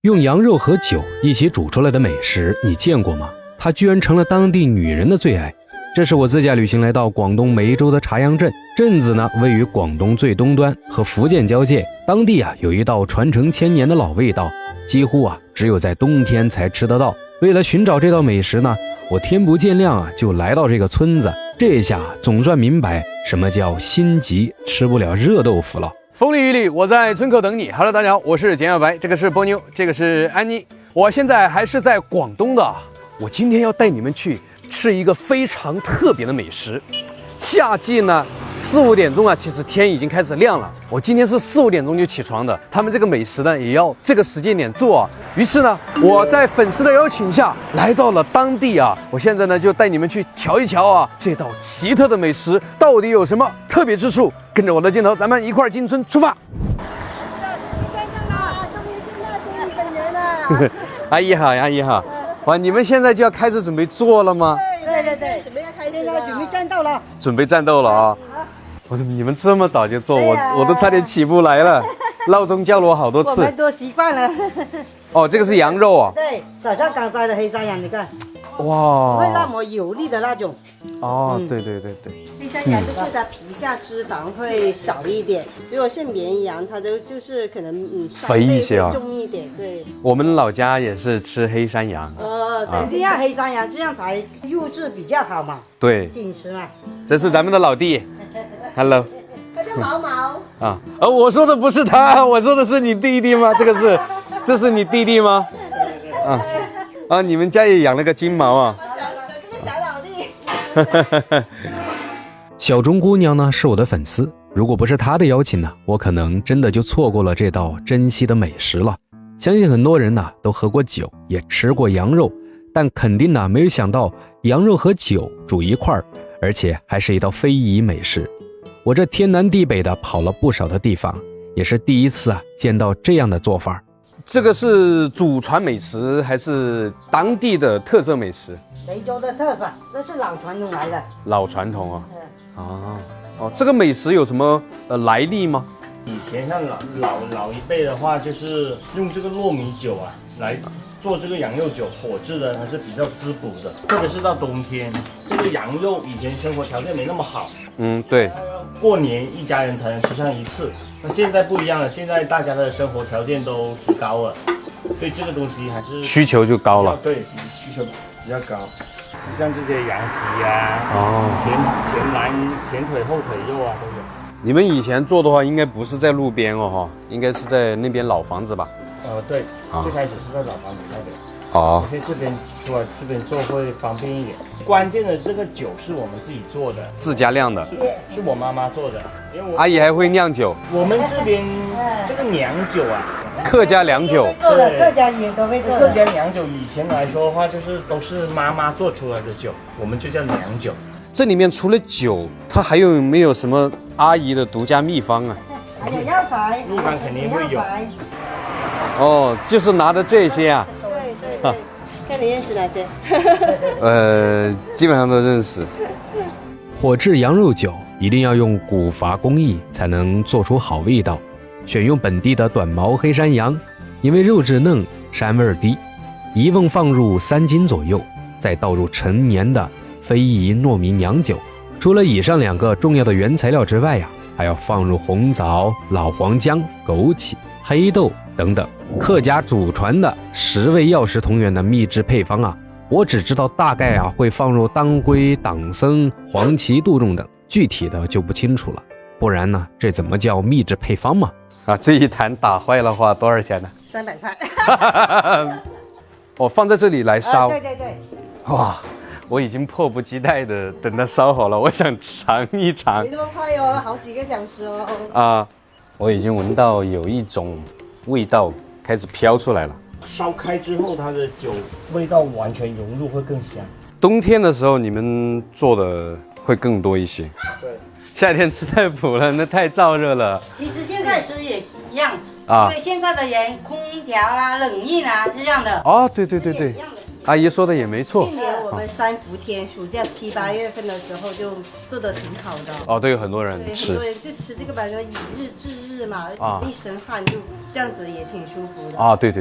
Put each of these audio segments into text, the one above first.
用羊肉和酒一起煮出來的美食，你見過嗎？它居然成了當地女人的最愛。這是我自駕旅行來到廣東梅州的茶陽鎮，鎮子呢位於廣東最東端，和福建交界。當地有一道傳承千年的老味道，幾乎只有在冬天才吃得到。為了尋找這道美食呢，我天不見亮就來到這個村子。這下總算明白什麼叫心急吃不了熱豆腐了。風裡雨裡，我在村口等你。Hello， 大家好，我是簡小白，這個是波妞，這個是安妮。我現在還是在廣東的，我今天要帶你們去吃一個非常特別的美食。夏季呢，4、5點鐘其實天已經開始亮了。我今天是4、5點鐘就起床的。他們這個美食呢，也要這個時間點做。於是呢，我在粉絲的邀請下來到了當地我現在呢就帶你們去瞧一瞧這道奇特的美食到底有什麼特別之處。跟着我的鏡頭，咱們一塊兒進村出發。阿姨好，阿姨好。哇，你們現在就要開始準備做了嗎？對，準備要開始了，準備戰鬥了。準備戰鬥了我說你們這麼早就做，我都差點起不來了，鬧鐘叫了我好多次。我們都習慣了。哦，這個是羊肉對，早上剛摘的黑山羊，你看。哇。不會那麼油膩的那種。哦，對。黑山羊就是它皮下脂肪會少一點，如果是綿羊，它就是可能肥一些重一點。對。我們老家也是吃黑山羊。对，一定要黑山羊，這樣才肉質比較好嘛。對。緊實嘛。這是咱們的老弟。Hello。他叫毛毛。我說的不是他，我說的是你弟弟嗎？這是你弟弟嗎？你們家也養了個金毛這個小老弟。小鍾姑娘呢是我的粉絲，如果不是她的邀請呢，我可能真的就錯過了這道珍稀的美食了。相信很多人呢都喝過酒，也吃過羊肉，但肯定呢沒有想到羊肉和酒煮一塊兒，而且還是一道非遗美食。我這天南地北的跑了不少的地方，也是第一次見到這樣的做法。這個是祖傳美食還是當地的特色美食？梅州的特色，這是老傳統來的。老傳統這個美食有什麼來歷嗎？以前像老一輩的話，就是用這個糯米酒來做這個羊肉酒，火炙的它是比較滋補的，特別是到冬天，這個羊肉以前生活條件沒那麼好，對，過年一家人才能吃上一次。那現在不一樣了，現在大家的生活條件都提高了，对這個東西還是需求就高了。对，需求比較高。像這些羊蹄前腿後腿肉都有。你們以前做的話，應該不是在路邊應該是在那邊老房子吧？對，最開始是在老房子那邊。而且這邊做會方便一點。關鍵的這個酒是我們自己做的，自家釀的，是我媽媽做的。因為阿姨還會釀酒。我們這邊這個娘酒客家娘酒，做的客家人都會做的。客家娘酒以前來說的話，都是媽媽做出來的酒，我們就叫娘酒。這裡面除了酒，它還有沒有什麼阿姨的獨家秘方還有藥材，秘方肯定會有。就是拿的這些對，看你認識哪些？基本上都認識。火炙羊肉酒一定要用古法工藝才能做出好味道，選用本地的短毛黑山羊，因為肉質嫩，膻味低。一瓮放入3斤左右，再倒入陳年的非遗糯米娘酒。除了以上2個重要的原材料之外還要放入紅棗、老黃薑、枸杞、黑豆等等客家祖傳的10味藥食同源的秘制配方我只知道大概會放入當歸、黨參、黃芪、杜仲等，具體的就不清楚了。不然呢，這怎麼叫秘制配方嘛？這一壇打壞了話多少錢呢？300塊。放在這裡來燒。對。哇，我已經迫不及待的等它燒好了，我想嘗一嘗。沒那麼快好幾個小時我已經聞到有一種味道開始飄出來了。燒開之後，它的酒味道完全融入，會更香。冬天的時候你們做的會更多一些。對，夏天吃太補了，那太燥熱了。其實現在吃也一樣因為現在的人空調冷飲是這樣的。對，阿姨說的也沒錯。去年我們三伏天，暑假7、8月份的時候就做得挺好的。哦，对，有很多人对，吃，很多人就吃这個板，以日治日嘛，一身汗就這樣子也挺舒服的。啊，对。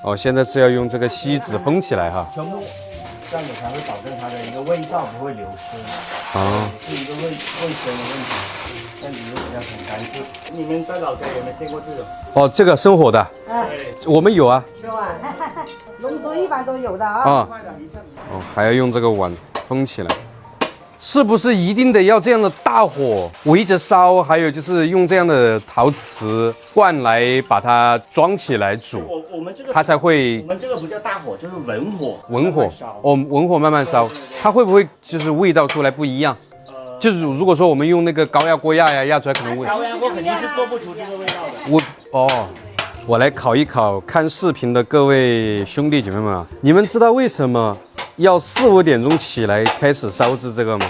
哦，現在是要用這個錫紙封起來哈。全部這樣子才會保證它的一個味道不會流失。哦，是一個衛生的問題，這樣子就比較很乾淨。你們在老家有沒有見過這種？哦，這個生火的，我們有啊。是吧？農村一般都有的啊。啊，哦，還要用這個碗封起來。是不是一定得要這樣的大火圍着燒？還有就是用這樣的陶瓷罐來把它裝起來煮，我們這個它才會。我們這個不叫大火，就是文火。文火哦，文火慢慢燒，它會不會就是味道出來不一樣？就是如果說我們用那個高壓鍋壓呀，壓出来可能會。高壓鍋肯定是做不出這個味道的。我來考一考看視頻的各位兄弟姐妹們啊，你們知道為什麼要4、5點鐘起來開始燒制這個嗎？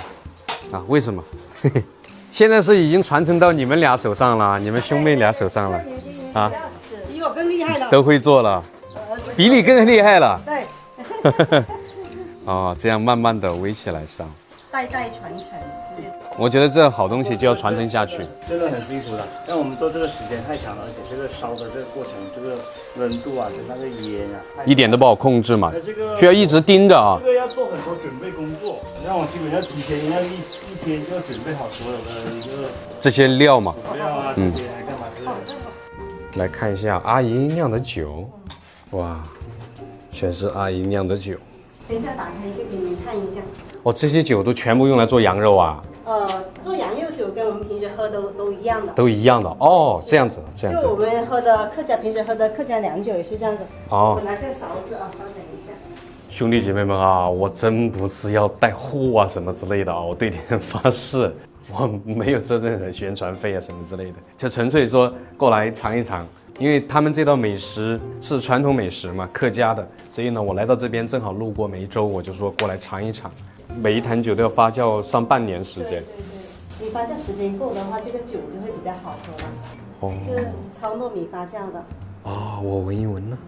啊，為什麼？現在是已經傳承到你們倆手上了，你們兄妹倆手上了，啊，比我更厲害了，都會做了，比你更厲害了。對。哦，這樣慢慢的圍起來燒，代代傳承。我覺得這好東西就要傳承下去，真的很辛苦的。但我們做這個時間太長了，而且這個燒的這個過程，這個溫度啊，跟那個煙啊，一點都不好控制嘛，需要一直盯着啊。這個要做很多準備工作，讓我基本上提前要一天就要準備好所有的一個這些料嘛，料啊，這些來幹嘛之類的。來看一下阿姨釀的酒，哇，全是阿姨釀的酒。等一下打開一個給你們看一下。哦，這些酒都全部用來做羊肉啊？做羊肉酒跟我們平時喝都一樣的。都一樣的哦，這樣子，這樣子。就我們喝的平時喝的客家涼酒也是這樣子。哦。我拿個勺子啊，稍等一下。兄弟姐妹們啊，我真不是要帶貨啊什麼之類的啊，我對你們發誓，我沒有收任何宣傳費啊什麼之類的，就純粹說過來嘗一嘗。因為他們這道美食是傳統美食嘛，客家的，所以呢，我來到這邊正好路過梅州，我就說過來嘗一嘗。每一壇酒都要發酵上半年時間。對，你發酵時間夠的話，這個酒就會比較好喝了。哦，就是糙糯米發酵的。啊，我聞一聞呢。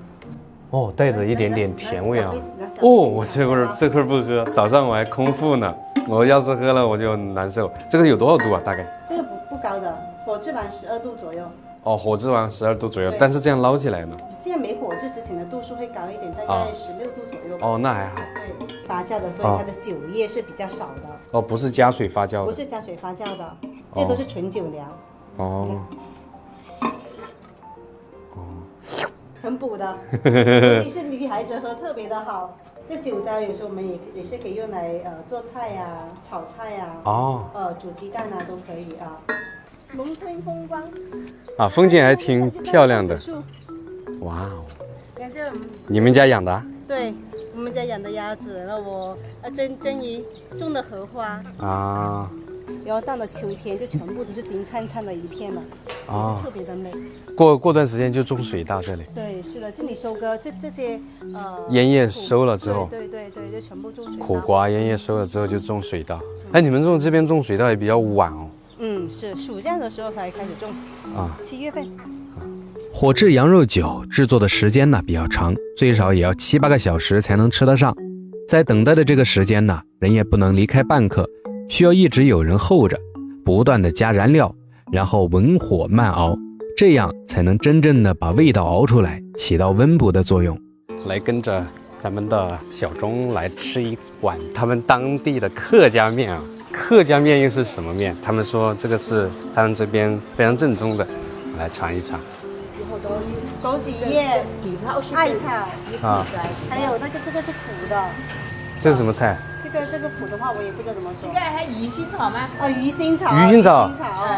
哦，帶着一點點甜味啊。哦，我這會兒不喝，早上我還空腹呢。我要是喝了我就難受。這個有多少度啊？大概？這個不高的，火制完12度左右。哦，火制完12度左右，但是這樣撈起來呢？這樣沒火制之前的度數會高一點，大概16度左右。哦，那還好。對，發酵的，所以它的酒液是比較少的。哦，不是加水發酵的。不是加水發酵的，這都是純酒糧。哦。很補的，尤其是女孩子喝特別的好。這酒糟有時候我們也是可以用來做菜呀、炒菜呀，煮雞蛋啊都可以啊。農村風光啊，風景還挺漂亮的。哇哦！你們家養的？對，我們家養的鴨子，然後我珍妮種的荷花啊。然後到了秋天，就全部都是金燦燦的一片了，特別的美。過段時間就種水稻這裡。對，是的，這裡收割這些煙葉收了之後，對，就全部種水稻。苦瓜煙葉收了之後就種水稻。哎，你們這邊種水稻也比較晚哦。是暑假的時候才開始種7月份。火製羊肉酒製作的時間呢比較長，最少也要7、8個小時才能吃得上。在等待的這個時間呢，人也不能離開半刻，需要一直有人候着，不斷的加燃料，然後文火慢熬，這樣才能真正的把味道熬出來，起到溫補的作用。來跟着咱們的小鍾來吃一碗他們當地的客家麵啊。客家麵又是什麼麵？他們說這個是他們這邊非常正宗的，我來嘗一嘗。枸杞葉、艾草還有這個是苦的。這是什麼菜？這個苦的話我也不知道怎麼說。這個還魚腥草嗎？魚腥草。魚腥草。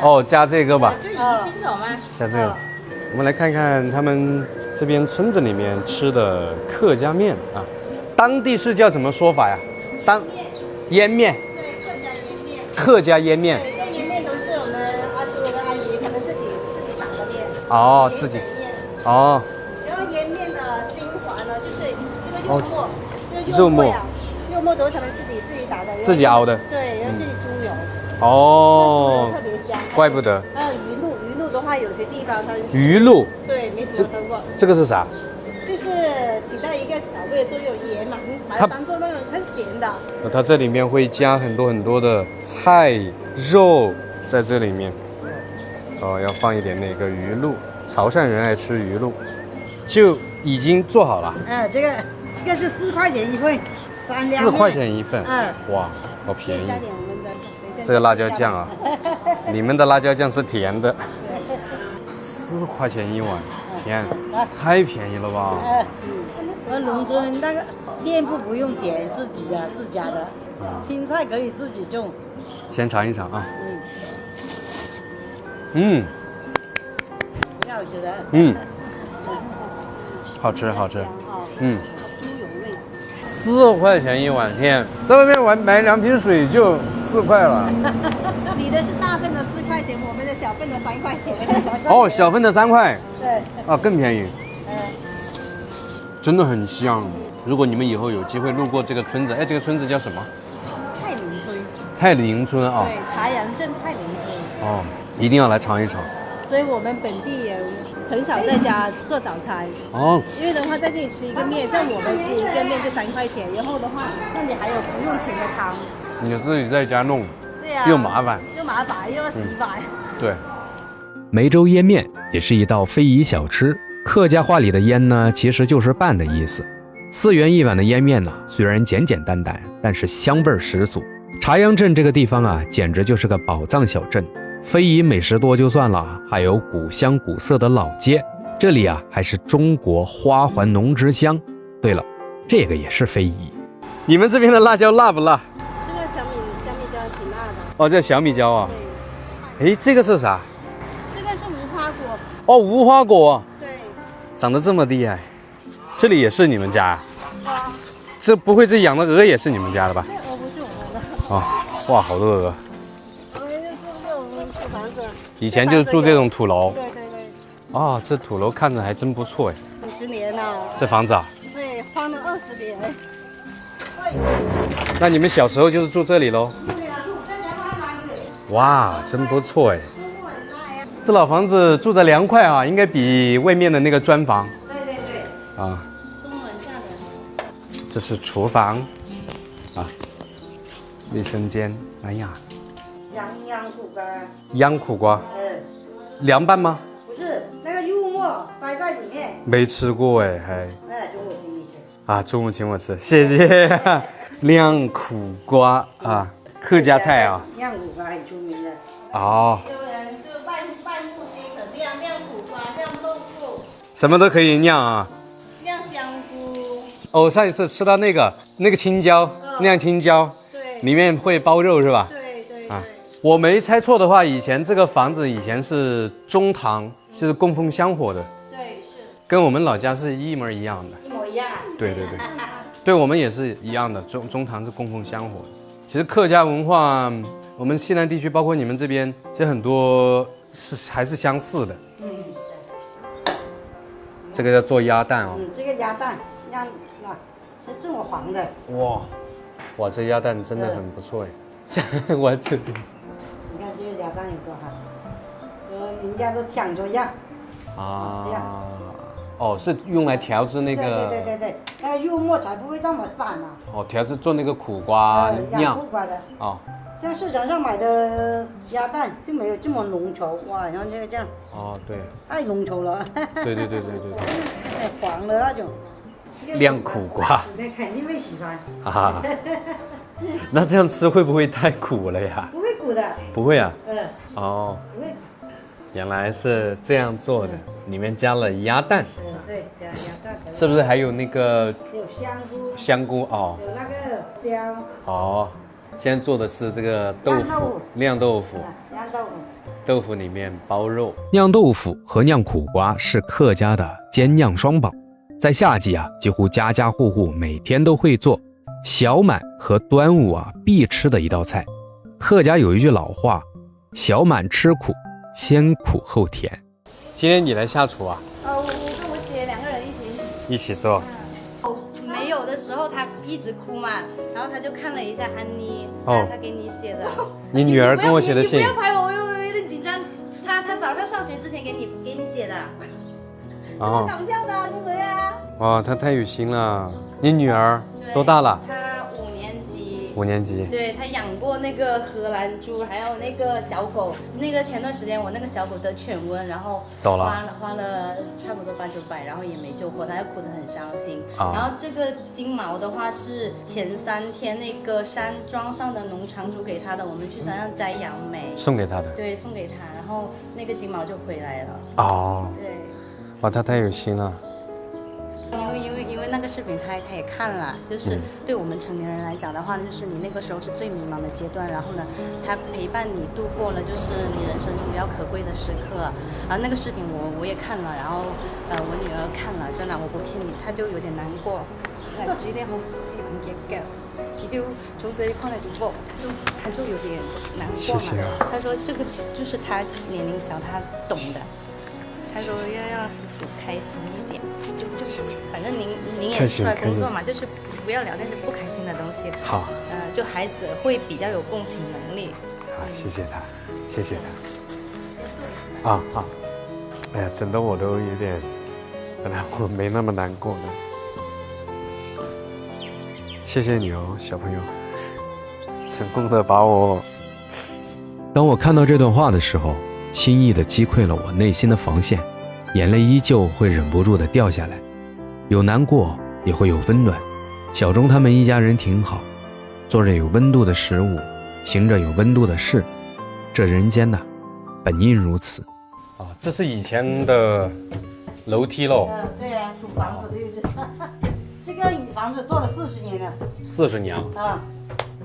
哦，加這個吧。就魚腥草嗎？加這個。我們來看看他們這邊村子裡面吃的客家麵啊，當地是叫怎麼說法呀？醃麵。客家醃麵，这醃麵都是我們阿叔跟阿姨他們自己打的麵。哦，自己。哦。然後醃麵的精華呢，就是這個肉末，肉末呀，肉末都是他們自己打的，自己熬的。對，然後自己豬油。哦。特別香。怪不得。還有魚露的話，有些地方它是。魚露。對，沒怎麼喝過。這個是啥？就是起到一個調味的作用，也蠻把它當做那個很鹹的。它這裡面會加很多的菜肉在這裡面。哦，要放一點那個魚露，潮汕人愛吃魚露，就已經做好了。這個是4塊錢一份，4塊錢一份。哇，好便宜。加點我們的這個辣椒醬啊，你們的辣椒醬是甜的。4塊錢一碗，天，太便宜了吧？我們農村那個店鋪不用錢，自家的，青菜可以自己種。先嘗一嘗啊。挺好吃的。好吃。豬油味。 4塊錢一碗，天，在外面買2瓶水就4塊了。你的是大份的4塊錢，我們的小份的3塊錢。哦，小份的3塊。對。啊，更便宜。真的很香。如果你們以後有機會路過這個村子，哎，這個村子叫什麼？泰寧村。泰寧村啊。對，茶陽鎮泰寧村。哦，一定要來嘗一嘗。所以我們本地人很少在家做早餐。哦。因為的話，在這裡吃一個麵，像我們吃一個麵就3塊錢，然後的話，那裡還有不用錢的湯。你自己在家弄。對呀。又麻煩。又要洗碗。對。梅州腌面也是一道非遗小吃，客家話裡的腌呢，其實就是拌的意思。4元一碗的腌面呢，雖然簡簡單單，但是香味十足。茶陽鎮這個地方啊，簡直就是個寶藏小鎮。非遺美食多就算了，還有古香古色的老街。這裡啊，還是中國花環農之鄉。對了，這個也是非遺。你們這邊的辣椒辣不辣？這個小米椒挺辣的。哦，這小米椒啊。哎，這個是啥？這個是無花果。哦，無花果。對。長得這麼厲害。這裡也是你們家？這不會這養的鵝也是你們家的吧？鵝不是我們的。哦，哇，好多鵝。以前就是住這種土樓。對。哦，這土樓看着還真不錯哎。50年了。這房子啊？對，荒了20年。那你們小時候就是住這裡嘍？哇，真不錯哎。這老房子住着涼快啊，應該比外面的那個磚房。對。啊。東門下的。這是廚房。啊。衛生間。哎呀。秧苦瓜。秧苦瓜。涼拌嗎？不是，那個柚末塞在裡面。沒吃過哎，還。中午請你吃。啊，中午請我吃，謝謝。秧苦瓜啊，客家菜啊。秧苦瓜很出名的。哦。有人就拌布鸡粉釀苦瓜，釀豆腐。什麼都可以釀啊。釀香菇。哦，上一次吃到那個青椒，釀青椒。對。裡面會包肉是吧？對。啊。我沒猜錯的話，以前這個房子以前是中堂，就是供奉香火的。對，是。跟我們老家是一模一樣的。一模一樣。對。對，我們也是一樣的，中堂是供奉香火的。其實客家文化，我們西南地區，包括你們這邊，其實很多還是相似的。這個叫做鴨蛋哦。這個鴨蛋，是這麼黃的。哇，這鴨蛋真的很不錯哎。我這是。你看這個鴨蛋有多好，人家都搶着要。啊。這樣。哦，是用來調製那個。對，那個柚末才不會那麼散啊。哦，調製做那個苦瓜釀。苦瓜的。哦。像市場上買的鴨蛋就沒有這麼濃稠，哇，然後這個這樣。哦，對。太濃稠了。對。太黃了那種。釀苦瓜。你肯定會喜歡。啊。那這樣吃會不會太苦了呀？不會苦的。不會啊。哦。不會。原來是這樣做的，裡面加了鴨蛋。對，加鴨蛋。是不是還有那個？有香菇哦。有那個薑。哦，現在做的是這個豆腐，釀豆腐。豆腐裡面包肉。釀豆腐和釀苦瓜是客家的兼釀雙寶，在夏季啊，幾乎家家戶戶每天都會做。小滿和端午啊必吃的一道菜。客家有一句老話，小滿吃苦，先苦後甜。今天你來下廚啊？我跟我姐2個人一起做。沒有的時候他一直哭嘛，然後他就看了一下安妮，他給你寫的。你女兒跟我寫的信。你不要拍我，我有點緊張。他早上上學之前給你寫的。搞笑的，就這樣。哇，他太有心了。你女兒多大了？她5年級。5年级。对，她養過那個荷蘭豬，還有那個小狗。那個前段時間我那個小狗得犬瘟，然後走了，花了差不多8、9百，然後也沒救活，她就哭得很傷心。然後這個金毛的話是前3天那個山莊上的農場主給她的，我們去山上摘楊梅，送給她的。對，送給她，然後那個金毛就回來了。哦。對。哇，他太有心了。因為那個視頻他也看了，就是對我們成年人來講的話，就是你那個時候是最迷茫的階段，然後呢，他陪伴你度過了就是你人生中比較可貴的時刻。那個視頻我也看了，然後我女兒看了，真的我不騙你，她就有點難過。今天好喜歡嘅嘅，就從這一塊來就她就有點難過嘛。謝謝啊。她說這個就是她年齡小，她懂的。他說要讓叔叔開心一點，就反正您也出來工作嘛，就是不要聊那些不開心的東西。好，就孩子會比較有共情能力。好，謝謝他，謝謝他。啊好，哎呀，整得我都有點，本來我沒那麼難過的。謝謝你哦，小朋友，成功的把我。當我看到這段話的時候，輕易地擊潰了我內心的防線，眼淚依舊會忍不住地掉下來，有難過也會有溫暖。小鍾他們一家人挺好，做着有溫度的食物，行着有溫度的事，這人間吶，本應如此。這是以前的樓梯嘍。對啊，租房子就是這個房子做了40年了。40年啊？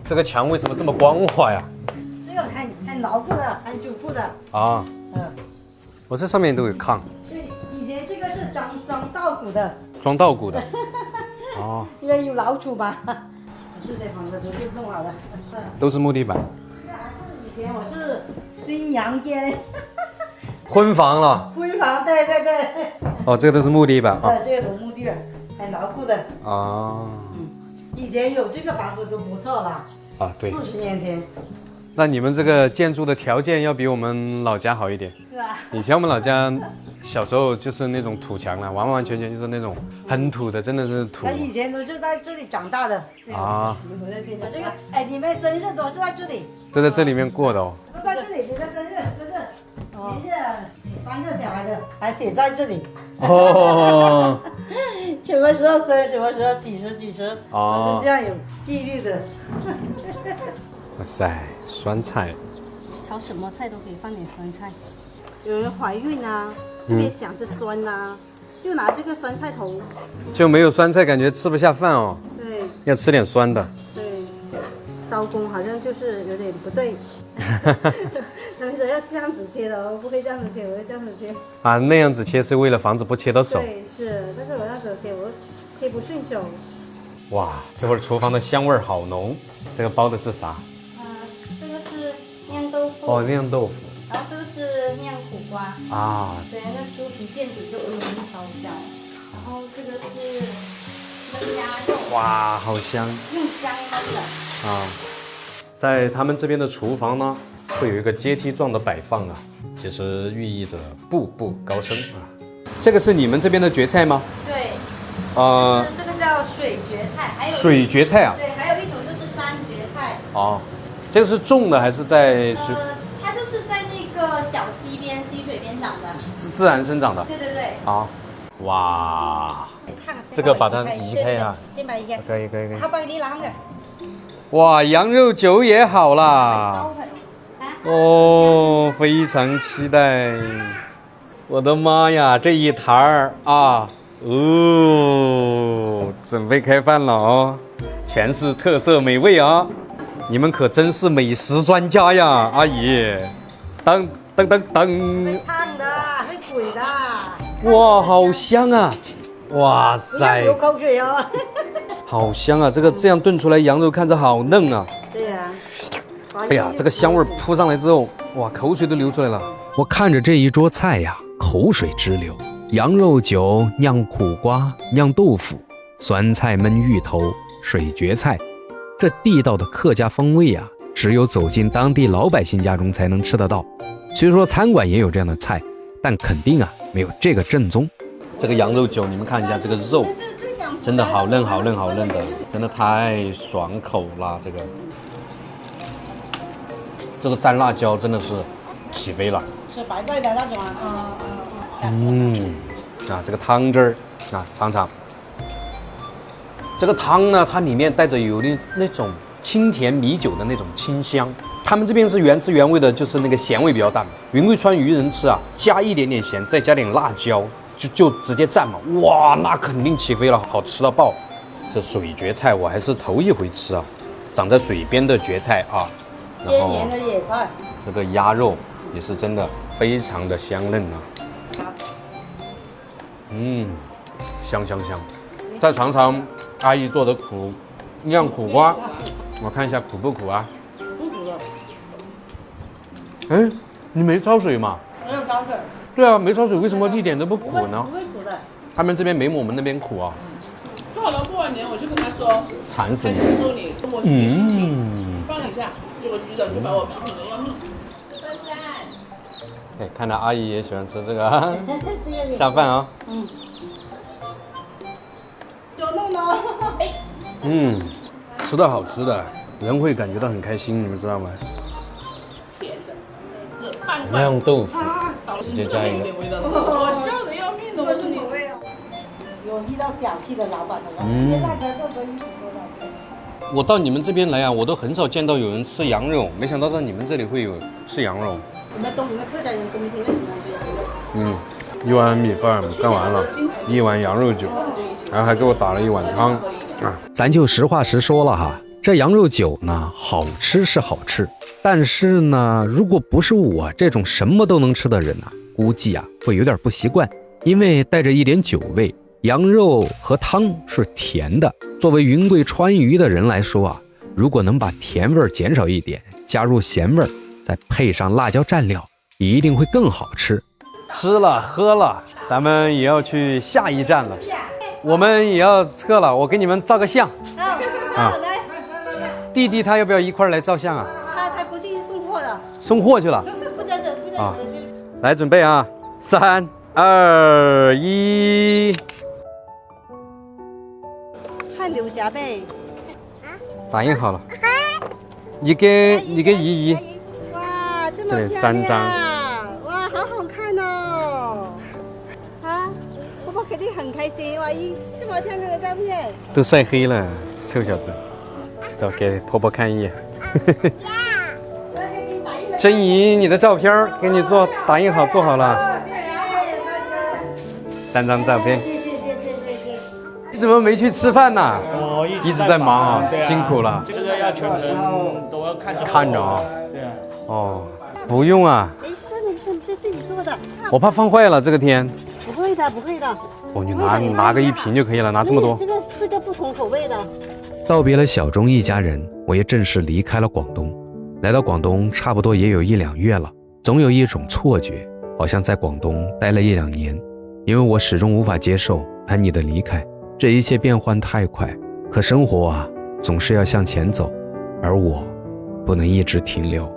這個牆為什麼這麼光滑呀？這個很牢固的，很堅固的。啊。我這上面都有炕。對，以前這個是裝稻谷的。裝稻谷的。哦。因為有老鼠嘛。這些房子都是弄好的。都是木地板。以前我是新陽間。婚房了。婚房，對對對。哦，這個都是木地板啊。這個木地板，很牢固的。啊。以前有這個房子都不錯了。啊，對。40年前。那你們這個建築的條件要比我們老家好一點。是吧？以前我們老家小時候就是那種土牆了，完完全全就是那種很土的，真的是土。以前都是在這裡長大的。啊。這個，哎，你們生日都是在這裡。都在這裡面過的哦。都在這裡，你的生日都是1日3個小孩的，還寫在這裡。哦。什麼時候生，什麼時候幾時，都是這樣有紀律的。哇塞，酸菜，炒什麼菜都可以放點酸菜。有人懷孕啊，特別想吃酸啊，就拿這個酸菜頭。就沒有酸菜感覺吃不下飯哦。對，要吃點酸的。對，刀工好像就是有點不對。他們說要這樣子切的，我不會這樣子切，我會這樣子切。啊，那樣子切是為了防止不切到手。對，是，但是我那時候切，我切不順手。哇，這會兒廚房的香味好濃。這個包的是啥？這個是釀豆腐。哦，釀豆腐。然後這個是釀苦瓜。啊。對，那豬皮墊底就容易燒焦。然後這個是燜鴨肉。哇，好香。用香燜的。啊，在他們這邊的廚房呢，會有一個階梯狀的擺放啊，其實寓意着步步高升啊。這個是你們這邊的蕨菜嗎？對。這個叫水蕨菜，還有水蕨菜啊。對，還有一種就是山蕨菜。哦，這個是種的還是在水？它就是在那個小溪邊、溪水邊長的，自然生長的。对对对。好，哇，這個把它移開啊。先把它移開。可以。它把你拿嘅。哇，羊肉酒也好啦。哦，非常期待。我的媽呀，這一盤兒啊！哦，準備開飯了哦，全是特色美味啊！你們可真是美食專家呀，阿姨！當。會燙的，會鬼的。哇，好香啊！哇塞！流口水哦。好香啊！這樣燉出來羊肉看着好嫩啊。對呀。哎呀，這個香味撲上來之後，哇，口水都流出來了。我看着這一桌菜呀，口水直流。羊肉酒、釀苦瓜、釀豆腐、酸菜燜芋頭、水蕨菜，這地道的客家風味啊，只有走進當地老百姓家中才能吃得到。雖說餐館也有這樣的菜，但肯定啊沒有這個正宗。這個羊肉酒，你們看一下这个肉，真的好嫩好嫩好嫩的，真的太爽口了。这个蘸辣椒真的是起飞了。是白菜的那种啊。这个汤汁儿啊，尝尝。这个汤呢，它裡面帶着有點那種清甜米酒的那種清香。他們這邊是原汁原味的，就是那個鹹味比較淡。雲貴川渝人吃啊，加一點點鹹，再加點辣椒，就直接蘸嘛。哇，那肯定起飛了，好吃到爆。這水蕨菜我還是頭一回吃啊，長在水邊的蕨菜啊。然後的野菜，這個鴨肉也是真的非常的香嫩啊。香香香。再嘗嘗阿姨做的苦釀苦瓜，我看一下苦不苦啊？不苦的。哎，你沒焯水嗎？沒有焯水。對啊，沒焯水，為什麼一點都不苦呢？不會苦的。他們這邊沒我們那邊苦啊。做好了過完年我就跟他說，慘死你！說你跟我提心情，放一下，結果局長就把我批評的要命。哎，看來阿姨也喜歡吃這個啊，下飯啊。就弄了。吃到好吃的，人會感覺到很開心，你們知道嗎？甜的，這半罐釀豆腐，直接加一個。我笑得要命的，我說你。有遇到小氣的老闆的，大家都可以吃的。我到你們這邊來啊，我都很少見到有人吃羊肉，沒想到到你們這裡會有吃羊肉。我們東北的客家人冬天都喜歡吃羊肉。一碗米飯幹完了，一碗羊肉酒，然後還給我打了一碗湯啊。咱就實話實說了哈，這羊肉酒呢，好吃是好吃，但是呢，如果不是我這種什麼都能吃的人呢，估計啊會有點不習慣，因為帶着一點酒味。羊肉和湯是甜的，作為雲貴川渝的人來說啊，如果能把甜味減少一點，加入鹹味，再配上辣椒蘸料，一定會更好吃。吃了喝了，咱們也要去下一站了，我們也要撤了，我給你們照個相。來，弟弟他要不要一塊來照相啊？他估計送貨的。送貨去了。不在這，來準備啊，3、2、1。汗流浹背。打印好了。你給姨姨。哇，這麼這裡3張。哇，好好看哦。啊，婆婆肯定很開心。哇，這麼漂亮的照片。都曬黑了，臭小子。走，給婆婆看一眼。珍怡，你的照片給你打印好，做好了。3張照片。你怎麼沒去吃飯呢？我一直在忙啊，辛苦了。這個要全程都要看着啊。對啊。哦，不用啊。沒事沒事，在這裡做的。我怕放壞了，這個天。不會的，不會的。哦，你拿個一瓶就可以了，拿這麼多。這個是個不同口味的。道別了小鍾一家人，我也正式離開了廣東。來到廣東差不多也有1、2月了，總有一種錯覺，好像在廣東待了1、2年，因為我始終無法接受安妮的離開。這一切變換太快，可生活啊，總是要向前走，而我不能一直停留。